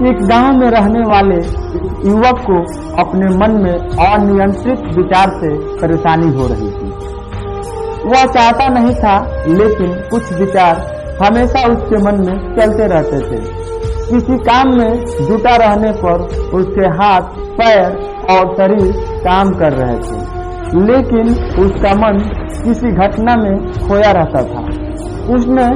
एक गांव में रहने वाले युवक को अपने मन में अनियंत्रित विचार से परेशानी हो रही थी। वह चाहता नहीं था, लेकिन कुछ विचार हमेशा उसके मन में चलते रहते थे। किसी काम में जुटा रहने पर उसके हाथ, पैर और शरीर काम कर रहे थे, लेकिन उसका मन किसी घटना में खोया रहता था। उसने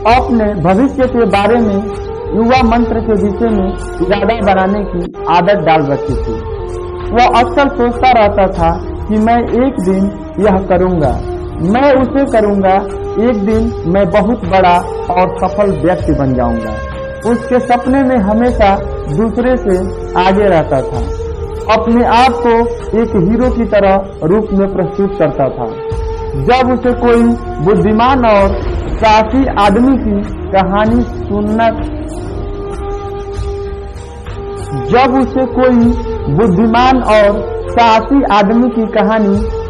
अपने भविष्य के बारे में युवा मंत्र के विषय में इरादा बनाने की आदत डाल रखी थी। वह अक्सर सोचता रहता था कि मैं एक दिन यह करूंगा, मैं उसे करूंगा, एक दिन मैं बहुत बड़ा और सफल व्यक्ति बन जाऊंगा। उसके सपने में हमेशा दूसरे से आगे रहता था, अपने आप को एक हीरो की तरह रूप में प्रस्तुत करता था। जब उसे कोई बुद्धिमान और साहसी आदमी की कहानी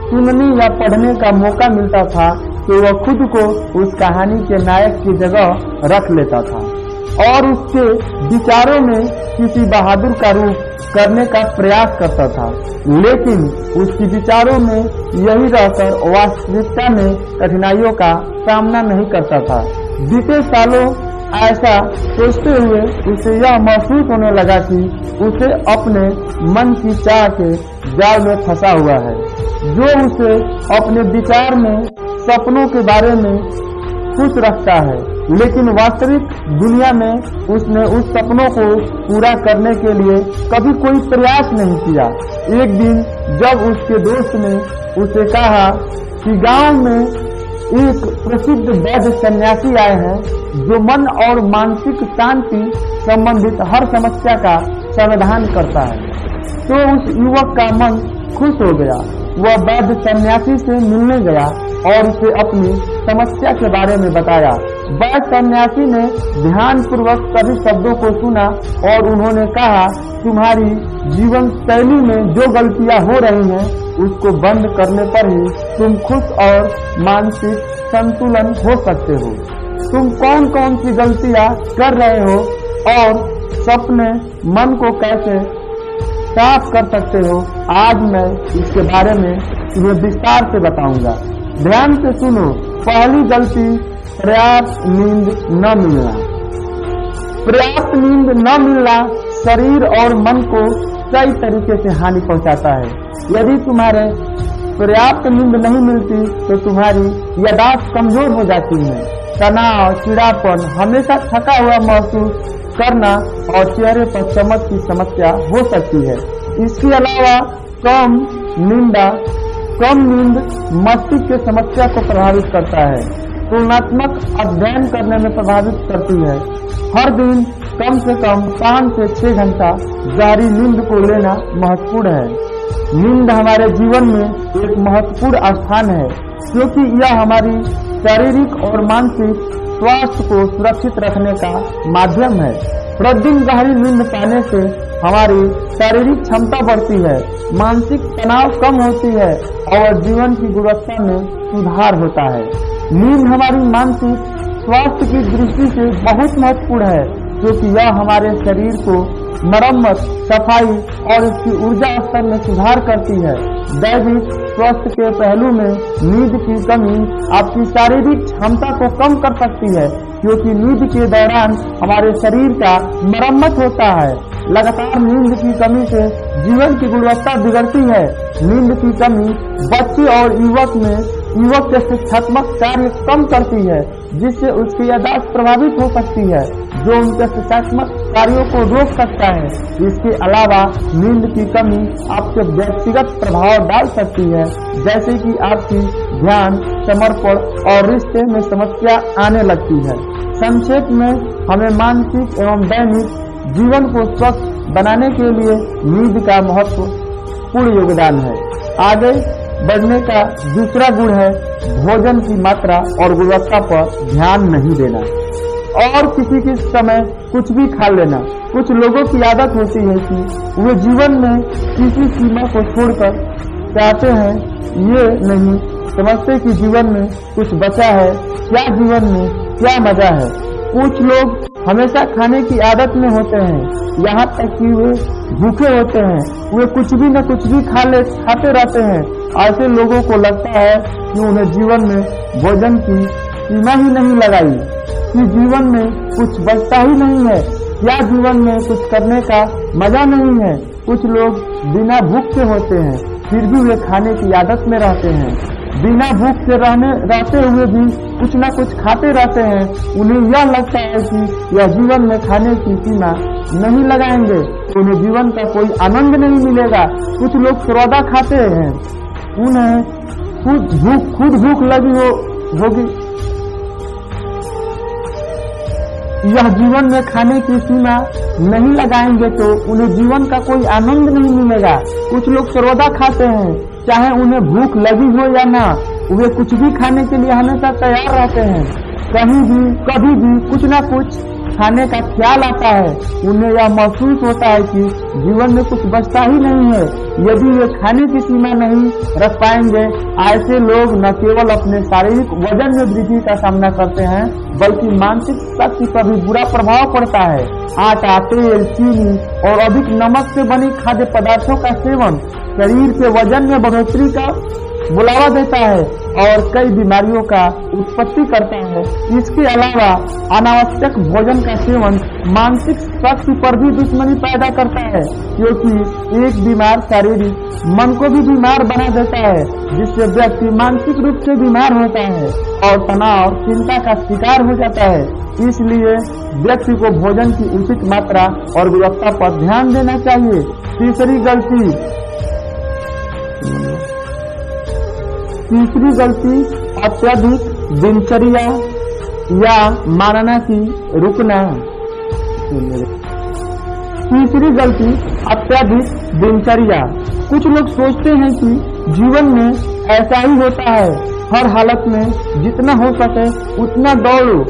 सुनने या पढ़ने का मौका मिलता था, तो वह खुद को उस कहानी के नायक की जगह रख लेता था और उसके विचारों में किसी बहादुर का रूप करने का प्रयास करता था। लेकिन उसके विचारों में यही रहकर वास्तविकता में कठिनाइयों का सामना नहीं करता था। बीते सालों ऐसा सोचते हुए उसे यह महसूस होने लगा कि उसे अपने मन की चाह के जाल में फंसा हुआ है, जो उसे अपने विचार में सपनों के बारे में खुश रखता है, लेकिन वास्तविक दुनिया में उसने उस सपनों को पूरा करने के लिए कभी कोई प्रयास नहीं किया। एक दिन जब उसके दोस्त ने उसे कहा कि गांव में एक प्रसिद्ध वैद्य सन्यासी आए हैं, जो मन और मानसिक शांति संबंधित हर समस्या का समाधान करता है, तो उस युवक का मन खुश हो गया। वह वैद्य सन्यासी से मिलने गया और उसे अपनी समस्या के बारे में बताया। वैद्य सन्यासी ने ध्यान पूर्वक सभी शब्दों को सुना और उन्होंने कहा, तुम्हारी जीवन शैली में जो गलतियां हो रही हैं, उसको बंद करने पर ही तुम खुश और मानसिक संतुलन हो सकते हो। तुम कौन कौन सी गलतियां कर रहे हो और सपने मन को कैसे साफ कर सकते हो, आज मैं इसके बारे में तुम्हें विस्तार से बताऊंगा। ध्यान से सुनो। पहली गलती, पर्याप्त नींद न मिलना। पर्याप्त नींद न मिलना शरीर और मन को कई तरीके से हानि पहुंचाता है। यदि तुम्हारे पर्याप्त नींद नहीं मिलती तो तुम्हारी याददाश्त कमजोर हो जाती है। तनाव, चिड़ापन, हमेशा थका हुआ महसूस करना और चेहरे पर चमक की समस्या हो सकती है। इसके अलावा कम नींद मस्तिष्क की समस्या को प्रभावित करता है, तुलनात्मक अध्ययन करने में प्रभावित करती है। हर दिन कम से कम 5 से 6 घंटा गहरी नींद को लेना महत्वपूर्ण है। नींद हमारे जीवन में एक महत्वपूर्ण स्थान है, क्योंकि यह हमारी शारीरिक और मानसिक स्वास्थ्य को सुरक्षित रखने का माध्यम है। प्रतिदिन गहरी नींद पाने से हमारी शारीरिक क्षमता बढ़ती है, मानसिक तनाव कम होती है और जीवन की गुणवत्ता में सुधार होता है। नींद हमारी मानसिक स्वास्थ्य की दृष्टि से बहुत महत्वपूर्ण है, क्योंकि यह हमारे शरीर को मरम्मत, सफाई और इसकी ऊर्जा स्तर में सुधार करती है। दैनिक स्वास्थ्य के पहलू में नींद की कमी आपकी शारीरिक क्षमता को कम कर सकती है, क्योंकि नींद के दौरान हमारे शरीर का मरम्मत होता है। लगातार नींद की कमी से जीवन की गुणवत्ता बिगड़ती है। नींद की कमी बच्चे और युवक के शिक्षात्मक कार्य कम करती है, जिससे उसकी याददाश्त प्रभावित हो सकती है, जो उनके शिक्षात्मक कार्यों को रोक सकता है। इसके अलावा नींद की कमी आपके व्यक्तिगत प्रभाव डाल सकती है, जैसे कि आपकी ध्यान, समर्पण और रिश्ते में समस्या आने लगती है। संक्षेप में, हमें मानसिक एवं दैनिक जीवन को स्वस्थ बनाने के लिए नींद का महत्वपूर्ण योगदान है। आगे बढ़ने का दूसरा गुण है भोजन की मात्रा और गुणवत्ता पर ध्यान नहीं देना और किसी के समय कुछ भी खा लेना। कुछ लोगों की आदत होती है कि वे जीवन में किसी सीमा को छोड़कर चाहते हैं, ये नहीं समझते कि जीवन में कुछ बचा है, क्या जीवन में क्या मजा है। कुछ लोग हमेशा खाने की आदत में होते हैं, यहाँ तक कि वे भूखे होते हैं, वे कुछ भी न कुछ भी खाते रहते हैं। ऐसे लोगों को लगता है कि उन्हें जीवन में भोजन की सीमा ही नहीं लगाई, कि जीवन में कुछ बचता ही नहीं है, या जीवन में कुछ करने का मजा नहीं है। कुछ लोग बिना भूख के होते हैं, फिर भी वे खाने की आदत में रहते हैं। बिना भूख से रहते हुए भी कुछ न कुछ खाते रहते हैं। उन्हें यह लगता है कि यह जीवन में खाने की सीमा नहीं लगाएंगे तो उन्हें जीवन का कोई आनंद नहीं मिलेगा। कुछ लोग सौदा खाते हैं, उन्हें खुद भूख लगी होगी, यह जीवन में खाने की सीमा नहीं लगाएंगे तो उन्हें जीवन का कोई आनंद नहीं मिलेगा। कुछ लोग सौदा खाते हैं, चाहे उन्हें भूख लगी हो या ना, वे कुछ भी खाने के लिए हमेशा तैयार रहते हैं। कहीं भी कभी भी कुछ ना कुछ खाने का ख्याल आता है। उन्हें यह महसूस होता है कि जीवन में कुछ बचता ही नहीं है यदि वे खाने की सीमा नहीं रख पाएंगे। ऐसे लोग न केवल अपने शारीरिक वजन में वृद्धि का सामना करते हैं बल्कि मानसिक शक्ति पर भी बुरा प्रभाव पड़ता है। आटा, तेल, चीनी और अधिक नमक से बनी खाद्य पदार्थों का सेवन शरीर के वजन में बढ़ोतरी का बुलावा देता है और कई बीमारियों का उत्पत्ति करता है। इसके अलावा अनावश्यक भोजन का सेवन मानसिक शक्ति पर भी दुश्मनी पैदा करता है, क्योंकि एक बीमार शारीरिक मन को भी बीमार बना देता है, जिससे व्यक्ति मानसिक रूप से बीमार होता है और तनाव, चिंता का शिकार हो जाता है। इसलिए व्यक्ति को भोजन की उचित मात्रा और गुणवत्ता पर ध्यान देना चाहिए। तीसरी गलती अत्यधिक दिनचर्या या मानना की रुकना। तीसरी गलती अत्यधिक दिनचर्या। कुछ लोग सोचते हैं कि जीवन में ऐसा ही होता है, हर हालत में जितना हो सके उतना दौड़ो।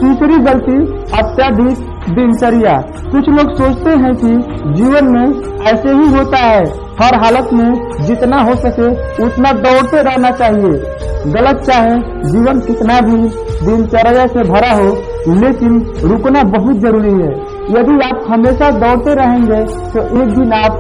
तीसरी गलती अत्यधिक दिनचर्या। कुछ लोग सोचते हैं कि जीवन में ऐसे ही होता है, हर हालत में जितना हो सके उतना दौड़ते रहना चाहिए। गलत। चाहे जीवन कितना भी दिनचर्या से भरा हो, लेकिन रुकना बहुत जरूरी है। यदि आप हमेशा दौड़ते रहेंगे तो एक दिन आप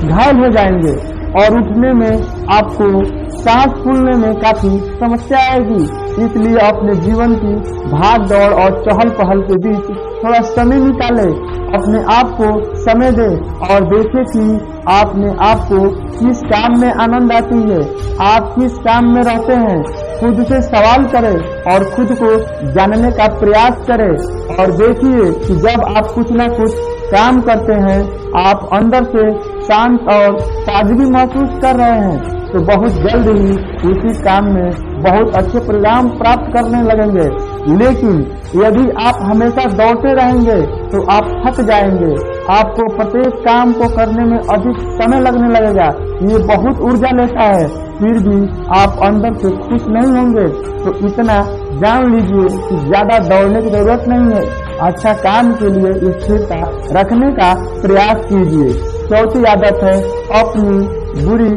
घायल हो जाएंगे और उठने में आपको सांस फूलने में काफी समस्या आएगी। इसलिए अपने जीवन की भाग दौड़ और चहल पहल के बीच थोड़ा समय निकाले, अपने आप को समय दे और देखे कि आपने आपको किस काम में आनंद आती है, आप किस काम में रहते हैं। खुद से सवाल करें और खुद को जानने का प्रयास करें और देखिए कि जब आप कुछ न कुछ काम करते हैं, आप अंदर से शांत और ताजगी महसूस कर रहे हैं तो बहुत जल्द ही उसी काम में बहुत अच्छे परिणाम प्राप्त करने लगेंगे। लेकिन यदि आप हमेशा दौड़ते रहेंगे तो आप थक जाएंगे, आपको प्रत्येक काम को करने में अधिक समय लगने लगेगा। ये बहुत ऊर्जा लेता है, फिर भी आप अंदर से खुश नहीं होंगे। तो इतना जान लीजिए कि ज्यादा दौड़ने की जरूरत नहीं है। अच्छा काम के लिए स्थिरता रखने का प्रयास कीजिए। चौथी आदत है अपनी बुरी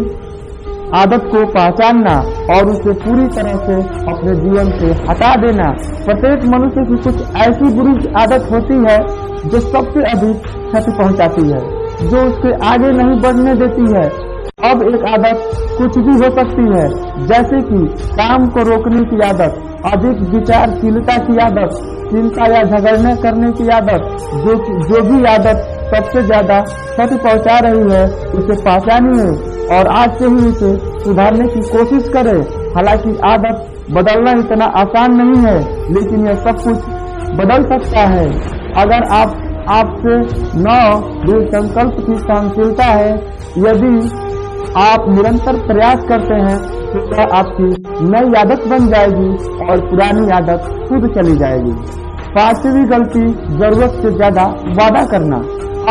आदत को पहचानना और उसे पूरी तरह से अपने जीवन से हटा देना। प्रत्येक मनुष्य की कुछ ऐसी बुरी आदत होती है जो सबसे अधिक क्षति पहुंचाती है, जो उसके आगे नहीं बढ़ने देती है। अब एक आदत कुछ भी हो सकती है, जैसे कि काम को रोकने की आदत, अधिक विचारशीलता की आदत, चिंता या झगड़ने करने की आदत। जो भी आदत सबसे ज्यादा क्षति पहुंचा रही है उसे पहचानिए और आज से ही उसे सुधारने की कोशिश करें। हालांकि आदत बदलना इतना आसान नहीं है, लेकिन यह सब कुछ बदल सकता है अगर आपसे दृढ़ संकल्प की सहनशीलता है। यदि आप निरंतर प्रयास करते हैं तो यह आपकी नई आदत बन जाएगी और पुरानी आदत खुद चली जाएगी। पांचवी गलती जरूरत से ज्यादा वादा करना।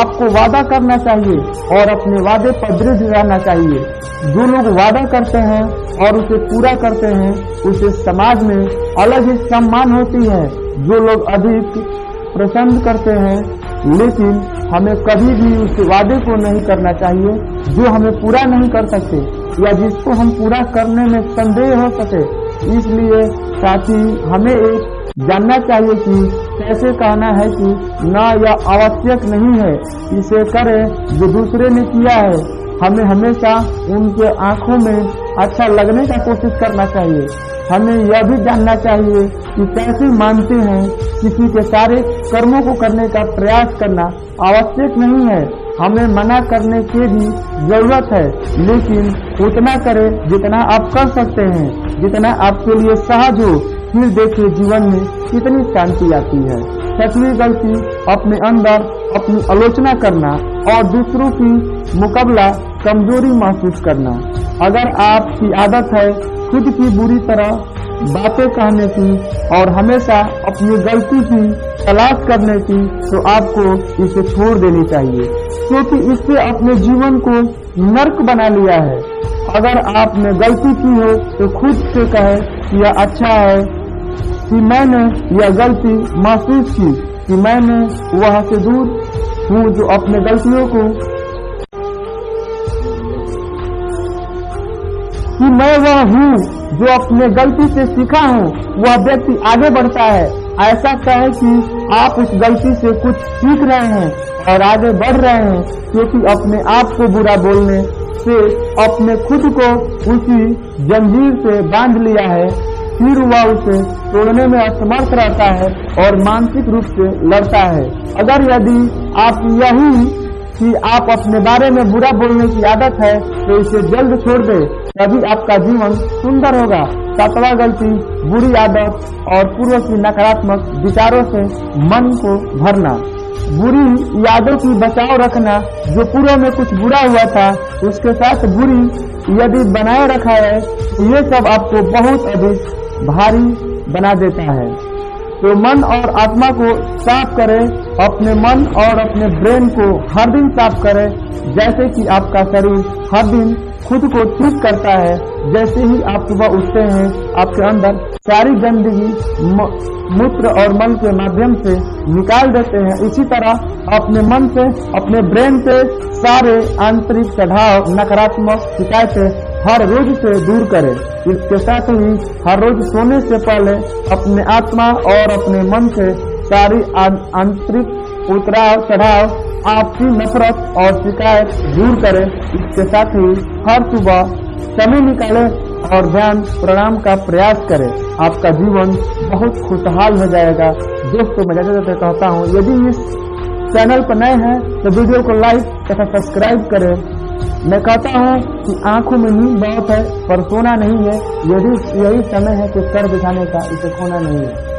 आपको वादा करना चाहिए और अपने वादे पर दृढ़ रहना चाहिए। जो लोग वादा करते हैं और उसे पूरा करते हैं उसे समाज में अलग ही सम्मान होती है। जो लोग अधिक प्रसन्न करते हैं, लेकिन हमें कभी भी उस वादे को नहीं करना चाहिए जो हमें पूरा नहीं कर सकते या जिसको हम पूरा करने में संदेह हो सके। इसलिए साथ ही हमें एक जानना चाहिए कि कैसे कहना है कि न यह आवश्यक नहीं है, इसे करे जो दूसरे ने किया है। हमें हमेशा उनके आंखों में अच्छा लगने का कोशिश करना चाहिए। हमें यह भी जानना चाहिए कि कैसे मानते हैं। किसी के सारे कर्मों को करने का प्रयास करना आवश्यक नहीं है, हमें मना करने की भी जरूरत है, लेकिन उतना करें जितना आप कर सकते हैं, जितना आपके लिए सहज हो। फिर देखिए जीवन में कितनी शांति आती है। छठवीं गलती, अपने अंदर अपनी आलोचना करना और दूसरों की मुकाबला कमजोरी महसूस करना। अगर आपकी आदत है खुद की बुरी तरह बातें कहने की और हमेशा अपनी गलती की तलाश करने की, तो आपको इसे छोड़ देनी चाहिए, क्योंकि इससे अपने जीवन को नर्क बना लिया है। अगर आपने गलती की हो तो खुद से कहे कि यह अच्छा है कि मैंने यह गलती महसूस की, कि मैंने वह से दूर हूँ जो अपने गलतियों को, कि मैं वह हूँ जो अपने गलती से सीखा हूँ। वह व्यक्ति आगे बढ़ता है। ऐसा कहे कि आप उस गलती से कुछ सीख रहे हैं और आगे बढ़ रहे हैं, क्योंकि अपने आप को बुरा बोलने से अपने खुद को उसी जंजीर से बांध लिया है। फिर वह उसे तोड़ने में असमर्थ रहता है और मानसिक रूप से लड़ता है। अगर यदि आप यही कि आप अपने बारे में बुरा बोलने की आदत है तो इसे जल्द छोड़ दे, तभी आपका जीवन सुंदर होगा। सातवां गलती, बुरी आदत और पूर्व की नकारात्मक विचारों से मन को भरना। बुरी यादों की बचाव रखना। जो पूर्व में कुछ बुरा हुआ था उसके साथ बुरी यदि बनाए रखा है तो ये सब आपको बहुत अधिक भारी बना देता है। तो मन और आत्मा को साफ करें। अपने मन और अपने ब्रेन को हर दिन साफ करें, जैसे कि आपका शरीर हर दिन खुद को ठीक करता है। जैसे ही आप सुबह उठते हैं, आपके अंदर सारी गंदगी मूत्र और मल के माध्यम से निकाल देते हैं। इसी तरह अपने मन से, अपने ब्रेन से सारे आंतरिक चढ़ाव, नकारात्मक शिकायतें हर रोज से दूर करें। इसके साथ ही हर रोज सोने से पहले अपने आत्मा और अपने मन से सारी आंतरिक उतराव चढ़ाव, आपसी नफरत और शिकायत दूर करें। इसके साथ ही हर सुबह समय निकालें और ध्यान प्रणाम का प्रयास करें। आपका जीवन बहुत खुशहाल हो जाएगा। दोस्तों, मैं जैसे कहता हूँ, यदि इस चैनल पर नए हैं तो वीडियो को लाइक तथा सब्सक्राइब करें। मैं कहता हूँ कि आंखों में नींद बहुत है पर सोना नहीं है। यदि यही समय है कि सर दिखाने का, इसे खोना नहीं है।